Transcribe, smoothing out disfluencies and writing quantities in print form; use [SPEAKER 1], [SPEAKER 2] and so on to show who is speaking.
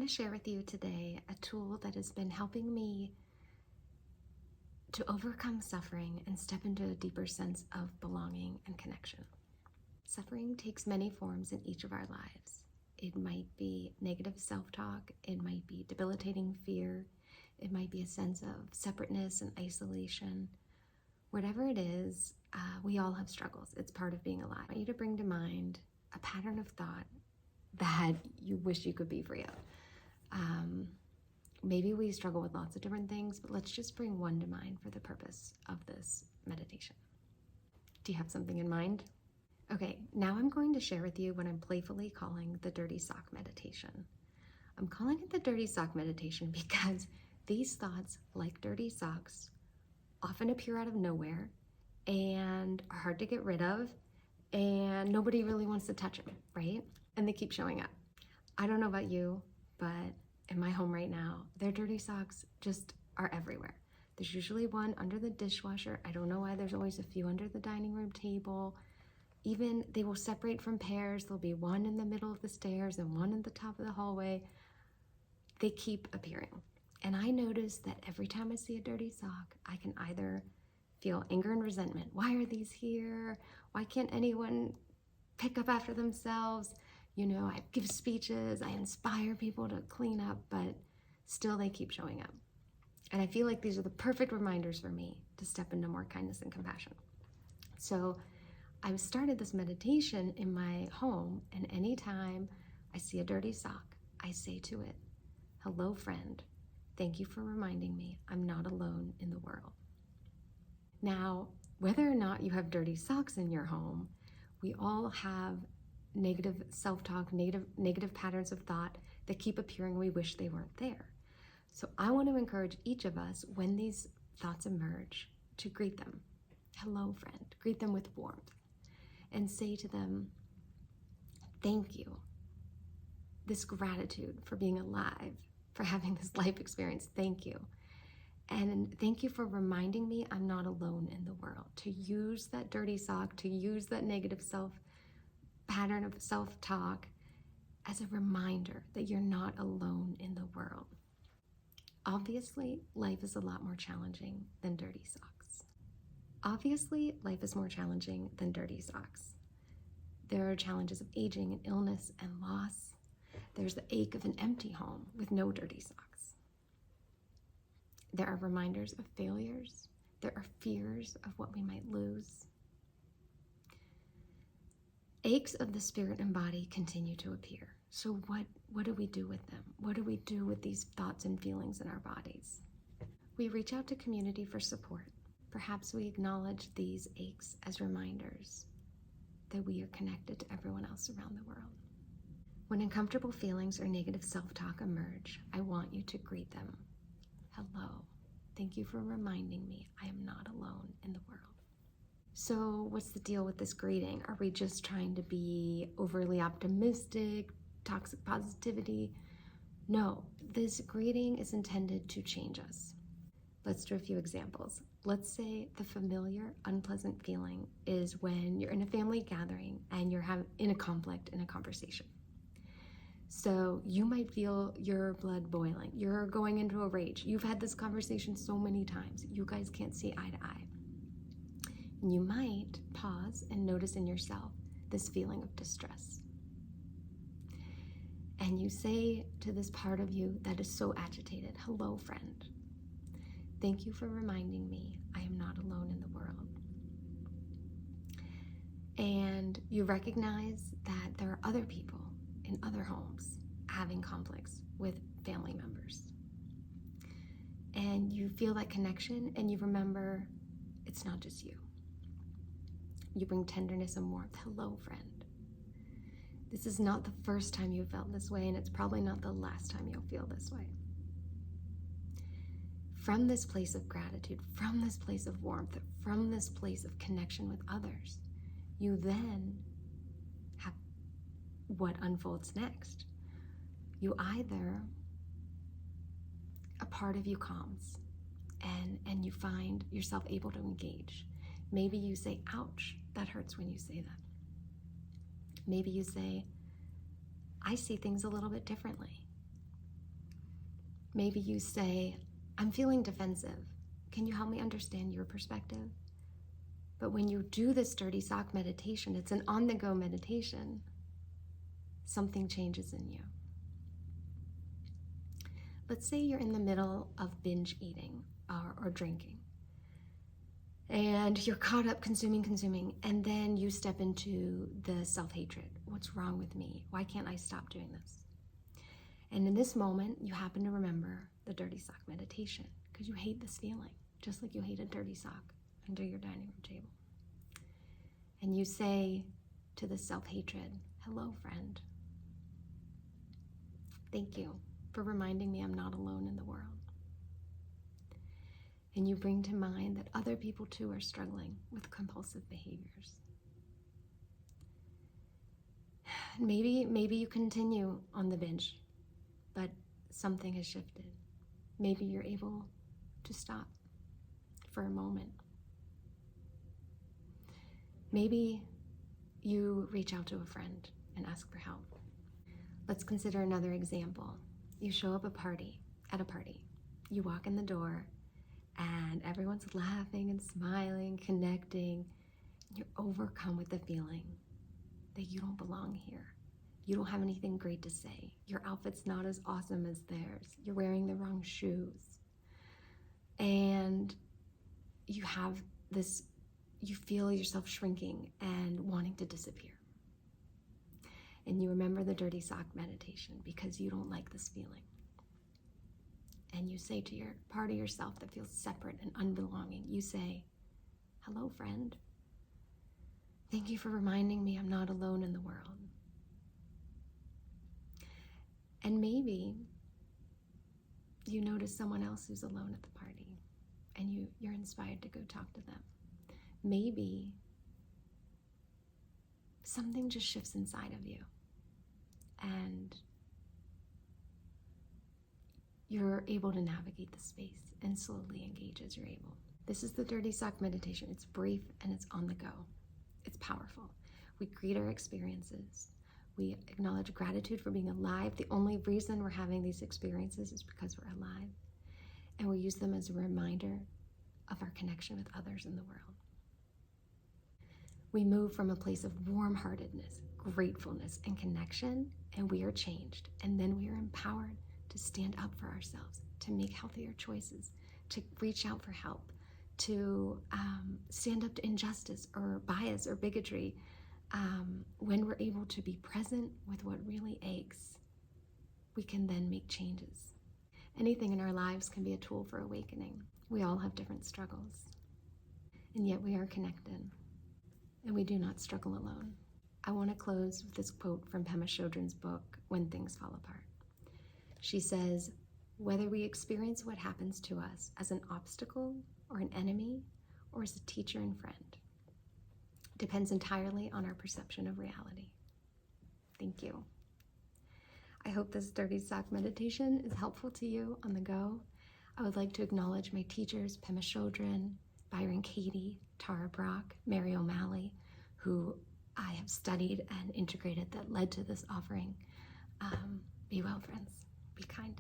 [SPEAKER 1] to share with you today a tool that has been helping me to overcome suffering and step into a deeper sense of belonging and connection. Suffering takes many forms in each of our lives. It might be negative self-talk, it might be debilitating fear, it might be a sense of separateness and isolation. Whatever it is, we all have struggles. It's part of being alive. I want you to bring to mind a pattern of thought that you wish you could be free of. Maybe we struggle with lots of different things, but let's just bring one to mind for the purpose of this meditation. Do you have something in mind? Okay, now I'm going to share with you what I'm playfully calling the dirty sock meditation. I'm calling it the dirty sock meditation because these thoughts, like dirty socks, often appear out of nowhere and are hard to get rid of, and nobody really wants to touch them, right? And they keep showing up. I don't know about you, but in my home right now, their dirty socks just are everywhere. There's usually one under the dishwasher. I don't know why there's always a few under the dining room table. Even they will separate from pairs. There'll be one in the middle of the stairs and one at the top of the hallway. They keep appearing. And I notice that every time I see a dirty sock, I can either feel anger and resentment. Why are these here? Why can't anyone pick up after themselves? You know, I give speeches, I inspire people to clean up, but still they keep showing up. And I feel like these are the perfect reminders for me to step into more kindness and compassion. So I've started this meditation in my home, and anytime I see a dirty sock, I say to it, "Hello, friend. Thank you for reminding me I'm not alone in the world." Now, whether or not you have dirty socks in your home, we all have negative self-talk, negative patterns of thought that keep appearing. We wish they weren't there. So I want to encourage each of us, when these thoughts emerge, to greet them. Hello, friend. Greet them with warmth and say to them, thank you. This gratitude for being alive, for having this life experience. Thank you. And thank you for reminding me I'm not alone in the world. To use that dirty sock, to use that negative pattern of self-talk as a reminder that you're not alone in the world. Obviously, life is a lot more challenging than dirty socks. Obviously, life is more challenging than dirty socks. There are challenges of aging and illness and loss. There's the ache of an empty home with no dirty socks. There are reminders of failures. There are fears of what we might lose. Aches of the spirit and body continue to appear. So what do we do with them? What do we do with these thoughts and feelings in our bodies? We reach out to community for support. Perhaps we acknowledge these aches as reminders that we are connected to everyone else around the world. When uncomfortable feelings or negative self-talk emerge, I want you to greet them. Hello. Thank you for reminding me I am not alone in the world. So what's the deal with this greeting? Are we just trying to be overly optimistic, toxic positivity? No, this greeting is intended to change us. Let's do a few examples. Let's say the familiar, unpleasant feeling is when you're in a family gathering and you're in a conflict in a conversation. So you might feel your blood boiling. You're going into a rage. You've had this conversation so many times. You guys can't see eye to eye. And you might pause and notice in yourself this feeling of distress. And you say to this part of you that is so agitated, hello, friend. Thank you for reminding me I am not alone in the world. And you recognize that there are other people in other homes having conflicts with family members. And you feel that connection, and you remember it's not just you. You bring tenderness and warmth. Hello, friend. This is not the first time you've felt this way, and it's probably not the last time you'll feel this way. From this place of gratitude, from this place of warmth, from this place of connection with others, you then have what unfolds next. You either, a part of you calms, and you find yourself able to engage. Maybe you say, ouch, that hurts when you say that. Maybe you say, I see things a little bit differently. Maybe you say, I'm feeling defensive. Can you help me understand your perspective? But when you do this dirty sock meditation, it's an on-the-go meditation, something changes in you. Let's say you're in the middle of binge eating or drinking, and you're caught up consuming, and then you step into the self-hatred. What's wrong with me? Why can't I stop doing this? And in this moment, you happen to remember the dirty sock meditation because you hate this feeling, just like you hate a dirty sock under your dining room table. And you say to the self-hatred, hello, friend. Thank you for reminding me I'm not alone in the world. And you bring to mind that other people too are struggling with compulsive behaviors. Maybe you continue on the binge, but something has shifted. Maybe you're able to stop for a moment. Maybe you reach out to a friend and ask for help. Let's consider another example. You show up at a party. You walk in the door and everyone's laughing and smiling, connecting. You're overcome with the feeling that you don't belong here. You don't have anything great to say. Your outfit's not as awesome as theirs. You're wearing the wrong shoes. And you have this, you feel yourself shrinking and wanting to disappear. And you remember the dirty sock meditation because you don't like this feeling. And you say to your part of yourself that feels separate and unbelonging, you say, hello, friend. Thank you for reminding me I'm not alone in the world. And maybe you notice someone else who's alone at the party and you're inspired to go talk to them. Maybe something just shifts inside of you and you're able to navigate the space and slowly engage as you're able. This is the dirty sock meditation. It's brief and it's on the go. It's powerful. We greet our experiences. We acknowledge gratitude for being alive. The only reason we're having these experiences is because we're alive. And we use them as a reminder of our connection with others in the world. We move from a place of warm-heartedness, gratefulness, and connection, and we are changed. And then we are empowered to stand up for ourselves, to make healthier choices, to reach out for help, to stand up to injustice or bias or bigotry. When we're able to be present with what really aches, we can then make changes. Anything in our lives can be a tool for awakening. We all have different struggles, and yet we are connected, and we do not struggle alone. I want to close with this quote from Pema Chodron's book, When Things Fall Apart. She says, whether we experience what happens to us as an obstacle or an enemy or as a teacher and friend depends entirely on our perception of reality. Thank you. I hope this dirty sock meditation is helpful to you on the go. I would like to acknowledge my teachers, Pema Chodron, Byron Katie, Tara Brock, Mary O'Malley, who I have studied and integrated that led to this offering. Be well, friends. Be kind.